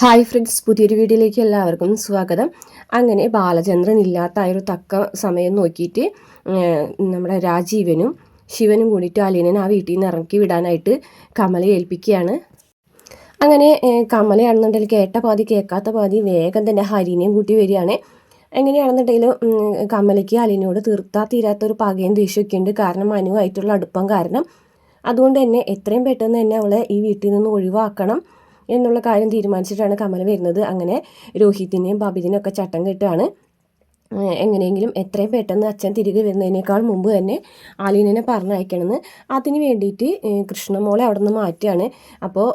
Hi friends, പുതിയൊരു വീഡിയോയിലേക്ക് എല്ലാവർക്കും സ്വാഗതം. അങ്ങനെ ബാലചന്ദ്രൻ ഇല്ലാത്ത ഒരു തക്ക സമയം നോക്കിയിട്ട് നമ്മുടെ രാജീവനും ശിവനും കൂടിയിട്ട് അലീനനെ ആ വീട്ടിൽ നിന്ന് ഇറക്കി വിടാനായിട്ട് കമലയെ ഏൽപ്പിക്കുകയാണ്. അങ്ങനെ കമലയാണെന്നുണ്ടെങ്കിൽ കേട്ട പാതി കേൾക്കാത്ത പാതി വേഗം തന്നെ ഹരിനെയും കൂട്ടി വരികയാണ്. എങ്ങനെയാണെന്നുണ്ടെങ്കിലും കമലയ്ക്ക് അലീനയോട് തീരാത്തൊരു പകയും ദേഷ്യമൊക്കെ ഉണ്ട്. കാരണം മനുവായിട്ടുള്ള അടുപ്പം കാരണം. അതുകൊണ്ട് തന്നെ എത്രയും പെട്ടെന്ന് തന്നെ അവളെ ഈ വീട്ടിൽ നിന്ന് ഒഴിവാക്കണം എന്നുള്ള കാര്യം തീരുമാനിച്ചിട്ടാണ് കമല വരുന്നത്. അങ്ങനെ രോഹിത്തിനെയും ബബിതിനെയും ഒക്കെ ചട്ടം കെട്ടാണ്. എങ്ങനെയെങ്കിലും എത്രയും പെട്ടെന്ന് അച്ഛൻ തിരികെ വരുന്നതിനേക്കാൾ മുമ്പ് തന്നെ ആലീനനെ പറഞ്ഞയക്കണമെന്ന്. അതിന് വേണ്ടിയിട്ട് കൃഷ്ണമോളെ അവിടെ നിന്ന് മാറ്റുകയാണ്. അപ്പോൾ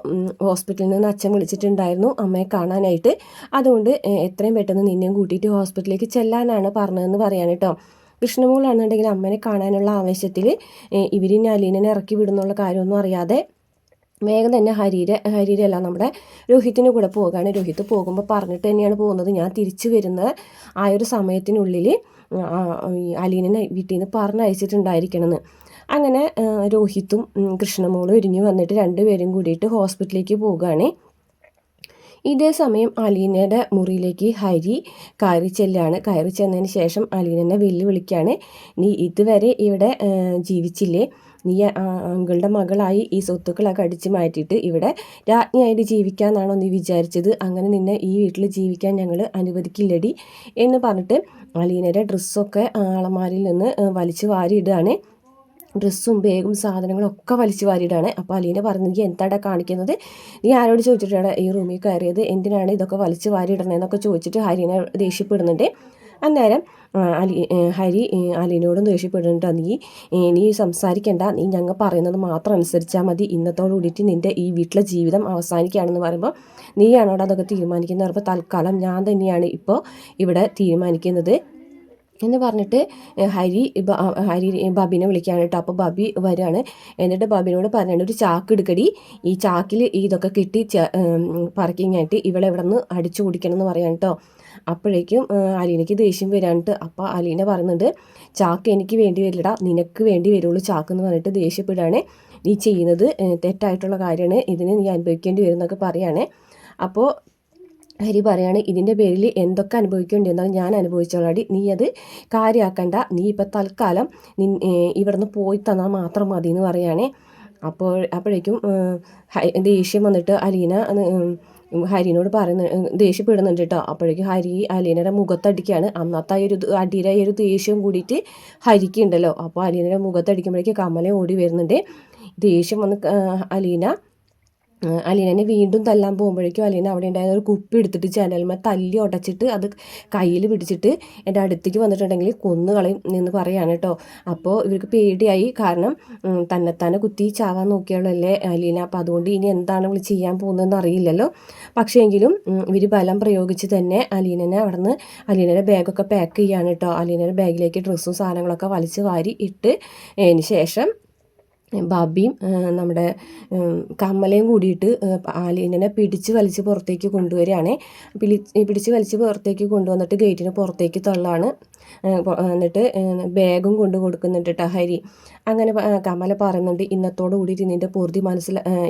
ഹോസ്പിറ്റലിൽ നിന്ന് അച്ഛൻ വിളിച്ചിട്ടുണ്ടായിരുന്നു അമ്മയെ കാണാനായിട്ട്. അതുകൊണ്ട് എത്രയും പെട്ടെന്ന് നിന്നെയും കൂട്ടിയിട്ട് ഹോസ്പിറ്റലിലേക്ക് ചെല്ലാനാണ് പറഞ്ഞതെന്ന് പറയാൻ കേട്ടോ. കൃഷ്ണമോളാണെന്നുണ്ടെങ്കിൽ അമ്മനെ കാണാനുള്ള ആവേശത്തിൽ ഇവരിനെ അലീനനെ ഇറക്കി വിടുന്നുള്ള കാര്യമൊന്നും അറിയാതെ വേഗം തന്നെ ഹരീരല്ല നമ്മുടെ രോഹിത്തിൻ്റെ കൂടെ പോകുകയാണ്. രോഹിത്ത് പോകുമ്പോൾ പറഞ്ഞിട്ട് തന്നെയാണ് പോകുന്നത്, ഞാൻ തിരിച്ചു വരുന്ന ആ ഒരു സമയത്തിനുള്ളിൽ അലീനനെ വീട്ടിൽ നിന്ന് പറഞ്ഞയച്ചിട്ടുണ്ടായിരിക്കണമെന്ന്. അങ്ങനെ രോഹിത്തും കൃഷ്ണമോളും ഒരുങ്ങി വന്നിട്ട് രണ്ടുപേരും കൂടിയിട്ട് ഹോസ്പിറ്റലിലേക്ക് പോവുകയാണ്. ഇതേ സമയം അലീനയുടെ മുറിയിലേക്ക് ഹരി കയറി ചെന്നതിന് ശേഷം അലീനനെ വെല്ലുവിളിക്കുകയാണ്. നീ ഇതുവരെ ഇവിടെ ജീവിച്ചില്ലേ? നീ അങ്കിളുടെ മകളായി ഈ സ്വത്തുക്കളൊക്കെ അടിച്ചു മാറ്റിയിട്ട് ഇവിടെ രാജ്ഞിയായിട്ട് ജീവിക്കാമെന്നാണോ നീ വിചാരിച്ചത്? അങ്ങനെ നിന്നെ ഈ വീട്ടിൽ ജീവിക്കാൻ ഞങ്ങൾ അനുവദിക്കില്ലടി എന്ന് പറഞ്ഞിട്ട് അലീനയുടെ ഡ്രസ്സൊക്കെ അളമാരിൽ നിന്ന് വലിച്ചു വാരിയിടുകയാണ്. ഡ്രസ്സും ബാഗും സാധനങ്ങളൊക്കെ വലിച്ചു വാരിയിടാണ്. അപ്പോൾ അലീന പറഞ്ഞു, നീ എന്താടാ കാണിക്കുന്നത്? നീ ആരോട് ചോദിച്ചിട്ടാണ് ഈ റൂമിൽ കയറിയത്? എന്തിനാണ് ഇതൊക്കെ വലിച്ചു വാരിയിടണേന്നൊക്കെ ചോദിച്ചിട്ട് ഹരിനെ ദേഷ്യപ്പെടുന്നുണ്ട്. അന്നേരം ഹരി അലീനയോടും ദേഷ്യപ്പെടുന്നുണ്ട്. നീ സംസാരിക്കണ്ട, നീ ഞങ്ങൾ പറയുന്നത് മാത്രം അനുസരിച്ചാൽ മതി. ഇന്നത്തോടു കൂടിയിട്ട് നിൻ്റെ ഈ വീട്ടിലെ ജീവിതം അവസാനിക്കുകയാണെന്ന് പറയുമ്പോൾ നീയാണോട് അതൊക്കെ തീരുമാനിക്കുന്നത്? പറയുമ്പോൾ തൽക്കാലം ഞാൻ തന്നെയാണ് ഇപ്പോൾ ഇവിടെ തീരുമാനിക്കുന്നത് എന്ന് പറഞ്ഞിട്ട് ഹരി ബബിനെ വിളിക്കുകയാണ് കേട്ടോ. അപ്പോൾ ബബി വരികയാണ്. എന്നിട്ട് ബബിനോട് പറഞ്ഞിട്ട് ഒരു ചാക്ക് എടുക്കടി, ഈ ചാക്കിൽ ഇതൊക്കെ കിട്ടി പറക്കിങ്ങായിട്ട് ഇവളെ ഇവിടെ നിന്ന് അടിച്ചു കുടിക്കണം എന്ന് പറയാൻ കേട്ടോ. അപ്പോഴേക്കും അലീനയ്ക്ക് ദേഷ്യം വരാനിട്ട്. അപ്പോൾ അലീന പറയുന്നുണ്ട്, ചാക്ക് എനിക്ക് വേണ്ടി വരില്ലടാ, നിനക്ക് വേണ്ടി വരുള്ളൂ ചാക്ക് എന്ന് പറഞ്ഞിട്ട് ദേഷ്യപ്പെടുകയാണ്. നീ ചെയ്യുന്നത് തെറ്റായിട്ടുള്ള കാര്യമാണ്, ഇതിന് നീ അനുഭവിക്കേണ്ടി വരും എന്നൊക്കെ പറയുകയാണ്. അപ്പോൾ ഹരി പറയാണ്, ഇതിൻ്റെ പേരിൽ എന്തൊക്കെ അനുഭവിക്കേണ്ടി വന്നാലും ഞാൻ അനുഭവിച്ചോളാടി, നീ അത് കാര്യമാക്കണ്ട, നീ ഇപ്പം തൽക്കാലം ഇവിടുന്ന് പോയി തന്നാൽ മാത്രം മതി എന്ന് പറയുകയാണേ. അപ്പോഴേക്കും ദേഷ്യം വന്നിട്ട് അലീന ഹരിനോട് ദേഷ്യപ്പെടുന്നുണ്ട് കേട്ടോ. അപ്പോഴേക്കും ഹരി അലീനയുടെ മുഖത്തടിക്കുകയാണ്. അന്നത്തെ ഒരു അടിയുടെ ഒരു ദേഷ്യം കൂടിയിട്ട് ഹരിക്കുണ്ടല്ലോ. അപ്പോൾ അലീനയുടെ മുഖത്തടിക്കുമ്പോഴേക്കും കമല ഓടി വരുന്നുണ്ട്. ദേഷ്യം വന്ന് അലീനനെ വീണ്ടും തല്ലാൻ പോകുമ്പോഴേക്കും അലീന അവിടെ ഉണ്ടായിരുന്ന ഒരു കുപ്പി എടുത്തിട്ട് ജനൽമ തല്ലി ഉടച്ചിട്ട് അത് കയ്യിൽ പിടിച്ചിട്ട് എൻ്റെ അടുത്തേക്ക് വന്നിട്ടുണ്ടെങ്കിൽ കൊന്നുകളയും എന്ന് പറയാണ് കേട്ടോ. അപ്പോൾ ഇവർക്ക് പേടിയായി. കാരണം തന്നെത്താനെ കുത്തി ചാവാൻ നോക്കിയാളല്ലേ അലീന. അപ്പോൾ അതുകൊണ്ട് ഇനി എന്താണ് ഇവൾ ചെയ്യാൻ പോകുന്നതെന്ന് അറിയില്ലല്ലോ. പക്ഷേ എങ്കിലും ഇവർ ബലം പ്രയോഗിച്ച് തന്നെ അലീനയുടെ ബാഗൊക്കെ പാക്ക് ചെയ്യാണ് കേട്ടോ. അലീനയുടെ ബാഗിലേക്ക് ഡ്രസ്സും സാധനങ്ങളൊക്കെ വലിച്ച് വാരി ഇട്ട് അതിന് ശേഷം ബബിയും നമ്മുടെ കമലയും കൂടിയിട്ട് അലീനനെ പിടിച്ച് വലിച്ച് പുറത്തേക്ക് കൊണ്ടുവരികയാണ്. പിടിച്ച് വലിച്ച് പുറത്തേക്ക് കൊണ്ടുവന്നിട്ട് ഗേറ്റിന് പുറത്തേക്ക് തള്ളാണ്. എന്നിട്ട് ബാഗും കൊണ്ട് കൊടുക്കുന്നുണ്ട് കേട്ടോ ഹരി. അങ്ങനെ കമല പറയുന്നുണ്ട്, ഇന്നത്തോടു കൂടിയിട്ട് നിൻ്റെ പൂർത്തി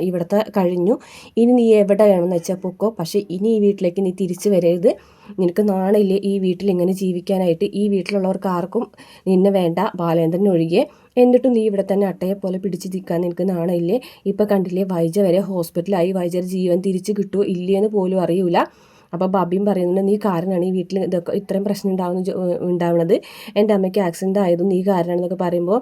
ഇവിടുത്തെ കഴിഞ്ഞു, ഇനി നീ എവിടെയാണെന്ന് വെച്ചാൽ പൊക്കോ, പക്ഷേ ഇനി ഈ വീട്ടിലേക്ക് നീ തിരിച്ചു വരരുത്. നിനക്ക് നാണില്ലേ ഈ വീട്ടിൽ ഇങ്ങനെ ജീവിക്കാനായിട്ട്? ഈ വീട്ടിലുള്ളവർക്ക് ആർക്കും നിന്നെ വേണ്ട, ബാലേന്ദ്രൻ ഒഴികെ. എന്നിട്ടും നീ ഇവിടെ തന്നെ അട്ടയെ പോലെ പിടിച്ച് നിൽക്കാൻ നിനക്ക് നാണമില്ലേ? ഇപ്പം കണ്ടില്ലേ, വൈജ വരെ ഹോസ്പിറ്റലായി, വൈജയുടെ ജീവൻ തിരിച്ച് കിട്ടുമോ ഇല്ലയെന്ന് പോലും അറിയൂല. അപ്പോൾ ബബിയും പറയുന്നുണ്ട്, നീ കാരണമാണ് ഈ വീട്ടിൽ ഇതൊക്കെ ഇത്രയും പ്രശ്നം ഉണ്ടാവുന്നത്, എൻ്റെ അമ്മയ്ക്ക് ആക്സിഡൻ്റ് ആയതും നീ കാരണമാണെന്നൊക്കെ പറയുമ്പോൾ,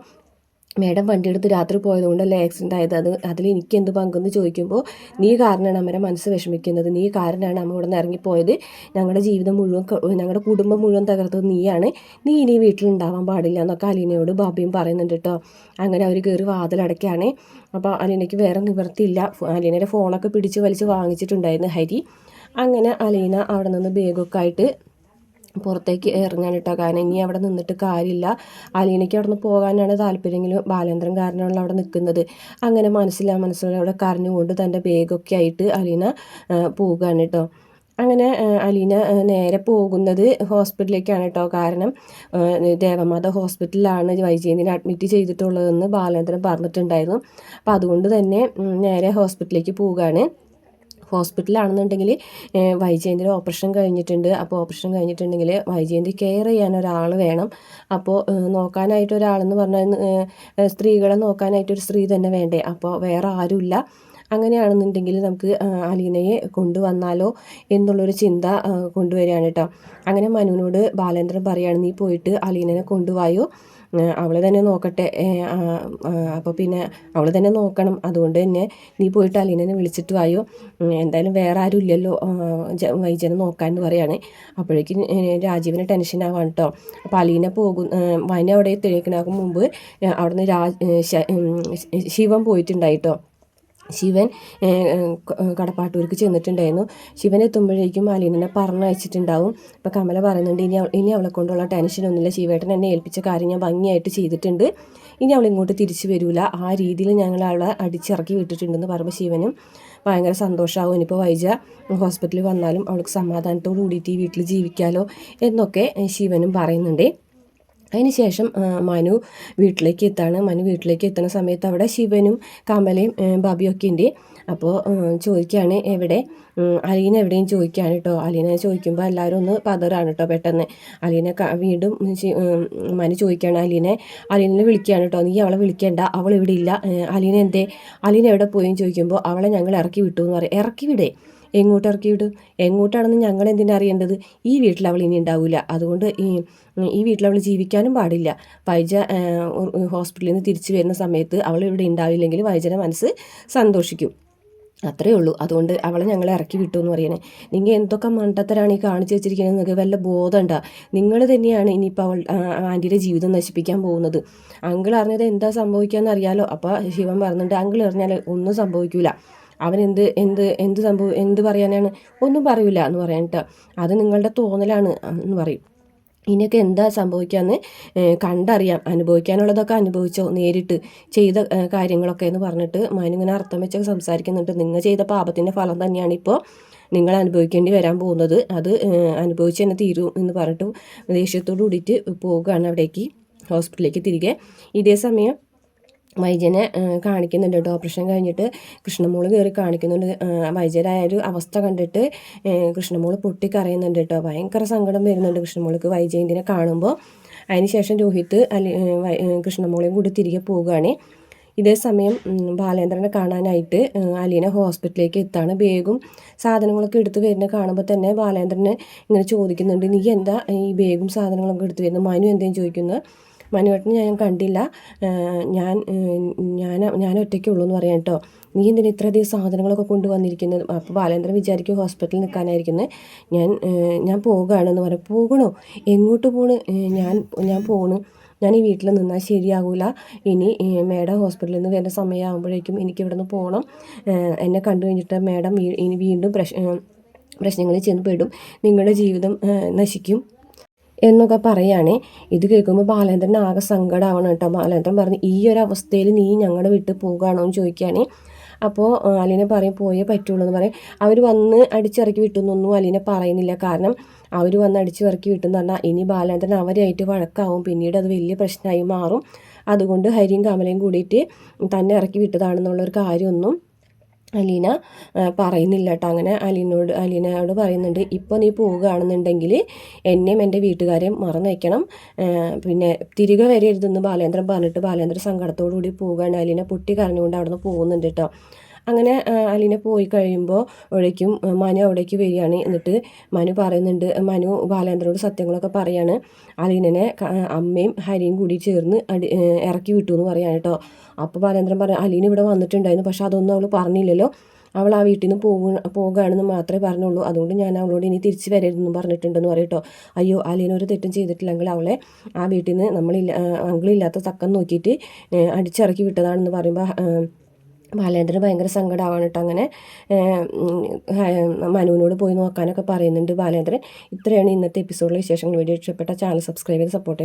മേഡം വണ്ടിയെടുത്ത് രാത്രി പോയതുകൊണ്ടല്ലേ ആക്സിഡൻ്റ് ആയത്, അതിൽ എനിക്ക് എന്ത് പങ്കെന്ന് ചോദിക്കുമ്പോൾ, നീ കാരണമാണ് അമ്മയുടെ മനസ്സ് വിഷമിക്കുന്നത്, നീ കാരണമാണ് അമ്മ ഇവിടെ നിന്ന് ഇറങ്ങിപ്പോയത്, ഞങ്ങളുടെ ജീവിതം മുഴുവൻ ഞങ്ങളുടെ കുടുംബം മുഴുവൻ തകർത്തത് നീയാണ്, നീ ഇനി വീട്ടിലുണ്ടാവാൻ പാടില്ല എന്നൊക്കെ അലീനയോട് ബാബിയും പറയുന്നുണ്ട് കേട്ടോ. അങ്ങനെ അവർ കയറി വാതിലടയ്ക്കുകയാണ്. അപ്പോൾ അലീനയ്ക്ക് വേറെ നിവൃത്തിയില്ല. അലീനയുടെ ഫോണൊക്കെ പിടിച്ച് വലിച്ച് വാങ്ങിച്ചിട്ടുണ്ടായിരുന്നു ഹരി. അങ്ങനെ അലീന അവിടെ നിന്ന് ബാഗൊക്കെ ആയിട്ട് പുറത്തേക്ക് ഇറങ്ങാനിട്ടോ. കാരണം ഇനി അവിടെ നിന്നിട്ട് കാര്യമില്ല. അലീനയ്ക്ക് അവിടെ നിന്ന് പോകാനാണ് താല്പര്യമെങ്കിലും ബാലേന്ദ്രൻ കാരനാണല്ലോ അവിടെ നിൽക്കുന്നത്. അങ്ങനെ മനസ്സിലവിടെ കരഞ്ഞുകൊണ്ട് തൻ്റെ ബാഗൊക്കെ ആയിട്ട് അലീന പോവുകയാണ് കേട്ടോ. അങ്ങനെ അലീന നേരെ പോകുന്നത് ഹോസ്പിറ്റലിലേക്കാണ് കേട്ടോ. കാരണം ദേവമാത ഹോസ്പിറ്റലിലാണ് വൈജയന്തിനെ അഡ്മിറ്റ് ചെയ്തിട്ടുള്ളതെന്ന് ബാലേന്ദ്രൻ പറഞ്ഞിട്ടുണ്ടായിരുന്നു. അപ്പോൾ അതുകൊണ്ട് തന്നെ നേരെ ഹോസ്പിറ്റലിലേക്ക് പോവുകയാണ്. ഹോസ്പിറ്റലാണെന്നുണ്ടെങ്കിൽ വൈജയന്തിയുടെ ഓപ്പറേഷൻ കഴിഞ്ഞിട്ടുണ്ട്. അപ്പോൾ ഓപ്പറേഷൻ കഴിഞ്ഞിട്ടുണ്ടെങ്കിൽ വൈജയന്തി കെയർ ചെയ്യാൻ ഒരാൾ വേണം. അപ്പോൾ നോക്കാനായിട്ട് ഒരാളെന്ന് പറഞ്ഞാൽ സ്ത്രീകളെ നോക്കാനായിട്ടൊരു സ്ത്രീ തന്നെ വേണ്ടേ. അപ്പോൾ വേറെ ആരുമില്ല. അങ്ങനെയാണെന്നുണ്ടെങ്കിൽ നമുക്ക് അലീനയെ കൊണ്ടുവന്നാലോ എന്നുള്ളൊരു ചിന്ത കൊണ്ടുവരികയാണ് കേട്ടോ. അങ്ങനെ മനുവിനോട് ബാലേന്ദ്രൻ പറയുകയാണ്, നീ പോയിട്ട് അലീനനെ കൊണ്ടുപോയോ, അവൾ തന്നെ നോക്കട്ടെ, അപ്പോൾ പിന്നെ അവൾ തന്നെ നോക്കണം, അതുകൊണ്ട് തന്നെ നീ പോയിട്ട് അലീനനെ വിളിച്ചിട്ട് വായോ, എന്തായാലും വേറെ ആരും ഇല്ലല്ലോ വൈജനെ നോക്കാൻ എന്ന് പറയാണ്. അപ്പോഴേക്കും രാജീവിന് ടെൻഷൻ ആവാണ് കേട്ടോ. അപ്പോൾ അലീന പോകും, വന അവിടെ തെളിയിക്കണാക്കും മുമ്പ് അവിടുന്ന് ശിവൻ പോയിട്ടുണ്ടായിട്ടോ. ശിവൻ കടപ്പാട്ടൂർക്ക് ചെന്നിട്ടുണ്ടായിരുന്നു. ശിവൻ എത്തുമ്പോഴേക്കും അലീനനെ പറഞ്ഞയച്ചിട്ടുണ്ടാവും. ഇപ്പോൾ കമല പറയുന്നുണ്ട്, ഇനി അവളെ കൊണ്ടുള്ള ടെൻഷനൊന്നുമില്ല, ശിവേട്ടൻ എന്നെ ഏൽപ്പിച്ച കാര്യം ഞാൻ ഭംഗിയായിട്ട് ചെയ്തിട്ടുണ്ട്, ഇനി അവൾ ഇങ്ങോട്ട് തിരിച്ചു വരില്ല, ആ രീതിയിൽ ഞങ്ങൾ അവളെ അടിച്ചിറക്കി വിട്ടിട്ടുണ്ടെന്ന് പറയുമ്പോൾ ശിവനും ഭയങ്കര സന്തോഷമാവും. ഇനിയിപ്പോൾ വൈജ ഹോസ്പിറ്റലിൽ വന്നാലും അവൾക്ക് സമാധാനത്തോടു കൂടിയിട്ട് ഈ വീട്ടിൽ ജീവിക്കാമല്ലോ എന്നൊക്കെ ശിവനും പറയുന്നുണ്ട്. അതിന് ശേഷം മനു വീട്ടിലേക്ക് എത്താണ്. മനു വീട്ടിലേക്ക് എത്തുന്ന സമയത്ത് അവിടെ ശിവനും കമലയും ബാബിയൊക്കെ ഉണ്ട്. അപ്പോൾ ചോദിക്കുകയാണ് എവിടെ അലീന എവിടെയും ചോദിക്കുകയാണ് കേട്ടോ. അലീന ചോദിക്കുമ്പോൾ എല്ലാവരും ഒന്ന് പതറാണ് കേട്ടോ. പെട്ടെന്ന് അലീന വീണ്ടും മനു ചോദിക്കുകയാണ്, അലീനെ വിളിക്കുകയാണ് കേട്ടോ. നീ അവളെ വിളിക്കേണ്ട, അവൾ ഇവിടെ ഇല്ല, അലീന എവിടെ പോയെന്ന് ചോദിക്കുമ്പോൾ അവളെ ഞങ്ങൾ ഇറക്കി വിട്ടു എന്ന് പറയും. ഇറക്കി വിടേ, എങ്ങോട്ട് ഇറക്കി വിടും, എങ്ങോട്ടാണെന്ന് ഞങ്ങൾ എന്തിനാ അറിയേണ്ടത്, ഈ വീട്ടിൽ അവൾ ഇനി ഉണ്ടാവില്ല, അതുകൊണ്ട് ഈ വീട്ടിൽ അവൾ ജീവിക്കാനും പാടില്ല. വൈജ ഹോസ്പിറ്റലിൽ നിന്ന് തിരിച്ചു വരുന്ന സമയത്ത് അവൾ ഇവിടെ ഉണ്ടാവില്ലെങ്കിൽ വൈജയുടെ മനസ്സ് സന്തോഷിക്കും, അത്രയേ ഉള്ളൂ, അതുകൊണ്ട് അവളെ ഞങ്ങളെ ഇറക്കി വിട്ടു എന്ന് പറയണേ. നിങ്ങൾ എന്തൊക്കെ മണ്ടത്തരാണ് ഈ കാണിച്ചു വെച്ചിരിക്കുന്നത്, നിങ്ങൾക്ക് വല്ല ബോധമുണ്ടോ, നിങ്ങൾ തന്നെയാണ് ഇനിയിപ്പോൾ ആൻറ്റിയുടെ ജീവിതം നശിപ്പിക്കാൻ പോകുന്നത്. അങ്കിൾ അറിഞ്ഞത് എന്താ സംഭവിക്കാമെന്ന് അറിയാലോ. അപ്പോൾ ശിവൻ പറയുന്നുണ്ട്, അങ്കിൾ അറിഞ്ഞാൽ ഒന്നും സംഭവിക്കില്ല, അവൻ എന്ത് പറയാനാണ്, ഒന്നും പറയൂല എന്ന് പറയാനിട്ട്, അത് നിങ്ങളുടെ തോന്നലാണ് എന്ന് പറയും. ഇനിയൊക്കെ എന്താ സംഭവിക്കാമെന്ന് കണ്ടറിയാം, അനുഭവിക്കാനുള്ളതൊക്കെ അനുഭവിച്ചോ, നേരിട്ട് ചെയ്ത കാര്യങ്ങളൊക്കെ എന്ന് പറഞ്ഞിട്ട് മനുങ്ങനെ അർത്ഥം വെച്ചൊക്കെ സംസാരിക്കുന്നുണ്ട്. നിങ്ങൾ ചെയ്ത പാപത്തിൻ്റെ ഫലം തന്നെയാണ് ഇപ്പോൾ നിങ്ങൾ അനുഭവിക്കേണ്ടി വരാൻ പോകുന്നത്, അത് അനുഭവിച്ച് തന്നെ തീരും എന്ന് പറഞ്ഞിട്ട് ദേഷ്യത്തോട് കൂടിയിട്ട് പോവുകയാണ് അവിടേക്ക്, ഹോസ്പിറ്റലിലേക്ക് തിരികെ. ഇതേ സമയം വൈജനെ കാണിക്കുന്നുണ്ട് കേട്ടോ. ഓപ്പറേഷൻ കഴിഞ്ഞിട്ട് കൃഷ്ണമോള് കയറി കാണിക്കുന്നുണ്ട്. വൈജയുടെ ഒരു അവസ്ഥ കണ്ടിട്ട് കൃഷ്ണമോള് പൊട്ടിക്കരയുന്നുണ്ട് കേട്ടോ. ഭയങ്കര സങ്കടം വരുന്നുണ്ട് കൃഷ്ണമോൾക്ക് വൈജയന്തിനെ കാണുമ്പോൾ. അതിനുശേഷം രോഹിത്ത് കൃഷ്ണമോളെയും കൂടി തിരികെ പോവുകയാണ്. ഇതേ സമയം ബാലേന്ദ്രനെ കാണാനായിട്ട് അലീന ഹോസ്പിറ്റലിലേക്ക് എത്താണ്. ബാഗും സാധനങ്ങളൊക്കെ എടുത്ത് വരുന്നത് കാണുമ്പോൾ തന്നെ ബാലേന്ദ്രന് ഇങ്ങനെ ചോദിക്കുന്നുണ്ട്, നീ എന്താ ഈ ബാഗും സാധനങ്ങളൊക്കെ എടുത്ത് വരുന്നത്, മനു എന്തെങ്കിലും ചോദിക്കുന്നത്. മനുവേട്ടനെ ഞാൻ കണ്ടില്ല, ഞാൻ ഒറ്റയ്ക്കുള്ളൂ എന്ന് പറയാം കേട്ടോ. നീ എന്തിനാ ഇത്രയധികം സാധനങ്ങളൊക്കെ കൊണ്ടുവന്നിരിക്കുന്നത്. അപ്പോൾ ബാലേന്ദ്രൻ വിചാരിക്കും ഹോസ്പിറ്റലിൽ നിൽക്കാനായിരിക്കുന്നത്. ഞാൻ പോകുകയാണെന്ന് പറയും. പോകണോ, എങ്ങോട്ട് പോണ്, ഞാൻ പോണു, ഞാൻ ഈ വീട്ടിൽ നിന്നാൽ ശരിയാകില്ല, ഇനി മേഡം ഹോസ്പിറ്റലിൽ നിന്ന് വരുന്ന സമയമാകുമ്പോഴേക്കും എനിക്ക് ഇവിടെ നിന്ന് പോകണം, എന്നെ കണ്ടു കഴിഞ്ഞിട്ട് മേഡം ഇനി വീണ്ടും പ്രശ്നങ്ങളിൽ ചെന്ന് പെടും, നിങ്ങളുടെ ജീവിതം നശിക്കും എന്നൊക്കെ പറയുകയാണ്. ഇത് കേൾക്കുമ്പോൾ ബാലേന്ദ്രൻ ആകെ സങ്കടമാവണം കേട്ടോ. ബാലേന്ദ്രൻ പറഞ്ഞു, ഈ ഒരു അവസ്ഥയിൽ നീ ഞങ്ങളുടെ വിട്ട് പോകുകയാണോ എന്ന് ചോദിക്കുകയാണ്. അപ്പോൾ അലീന പറയും, പോയേ പറ്റുള്ളൂ എന്ന് പറയും. അവർ വന്ന് അടിച്ചിറക്കി വിട്ടുന്നൊന്നും അലീന പറയുന്നില്ല. കാരണം അവർ വന്ന് അടിച്ചിറക്കി വിട്ടെന്ന് പറഞ്ഞാൽ ഇനി ബാലേന്ദ്രൻ അവരായിട്ട് വഴക്കാവും, പിന്നീട് അത് വലിയ പ്രശ്നമായി മാറും. അതുകൊണ്ട് ഹരിയും കമലയും കൂടിയിട്ട് തന്നെ ഇറക്കി വിട്ടതാണെന്നുള്ളൊരു കാര്യമൊന്നും അലീന പറയുന്നില്ല കേട്ടോ. അങ്ങനെ അലീനയോട് പറയുന്നുണ്ട്, ഇപ്പോൾ നീ പോവുകയാണെന്നുണ്ടെങ്കിൽ എന്നെയും എൻ്റെ വീട്ടുകാരെയും മറന്നു വയ്ക്കണം, പിന്നെ തിരികെ വരരുതെന്ന് ബാലേന്ദ്രൻ പറഞ്ഞിട്ട് ബാലേന്ദ്രൻ സങ്കടത്തോടു കൂടി പോവുകയാണ്. അലീന പൊട്ടി കരഞ്ഞുകൊണ്ട് അവിടെ നിന്ന് പോകുന്നുണ്ട് കേട്ടോ. അങ്ങനെ അലീന പോയി കഴിയുമ്പോൾ ഒഴയ്ക്കും മനു അവിടേക്ക് വരികയാണ്. എന്നിട്ട് മനു പറയുന്നുണ്ട്, മനു ബാലേന്ദ്രനോട് സത്യങ്ങളൊക്കെ പറയാണ്. അലീനനെ അമ്മയും ഹരിയും കൂടി ചേർന്ന് ഇറക്കി വിട്ടു എന്ന് പറയാണ് കേട്ടോ. അപ്പോൾ ബാലേന്ദ്രൻ പറയും, അലീന ഇവിടെ വന്നിട്ടുണ്ടായിരുന്നു, പക്ഷെ അതൊന്നും അവൾ പറഞ്ഞില്ലല്ലോ, അവൾ ആ വീട്ടിൽ നിന്ന് പോകുകയാണെന്ന് മാത്രമേ പറഞ്ഞുള്ളൂ, അതുകൊണ്ട് ഞാൻ അവളോട് ഇനി തിരിച്ച് വരരുതെന്നും പറഞ്ഞിട്ടുണ്ടെന്ന് പറയും കേട്ടോ. അയ്യോ, അലീന ഒരു തെറ്റും ചെയ്തിട്ടില്ലെങ്കിൽ അവളെ ആ വീട്ടിൽ നിന്ന് അങ്കിളില്ലാത്ത തക്കം നോക്കിയിട്ട് അടിച്ചിറക്കി വിട്ടതാണെന്ന് പറയുമ്പോൾ ബാലേന്ദ്രന് ഭയങ്കര സങ്കടമാവാണ് കേട്ടോ. അങ്ങനെ മനുവിനോട് പോയി നോക്കാനൊക്കെ പറയുന്നുണ്ട് ബാലേന്ദ്രൻ. ഇത്രയാണ് ഇന്നത്തെ എപ്പിസോഡിലെ വിശേഷങ്ങൾ. വീഡിയോ ഇഷ്ടപ്പെട്ട ചാനൽ സബ്സ്ക്രൈബ് ചെയ്ത് സപ്പോർട്ട്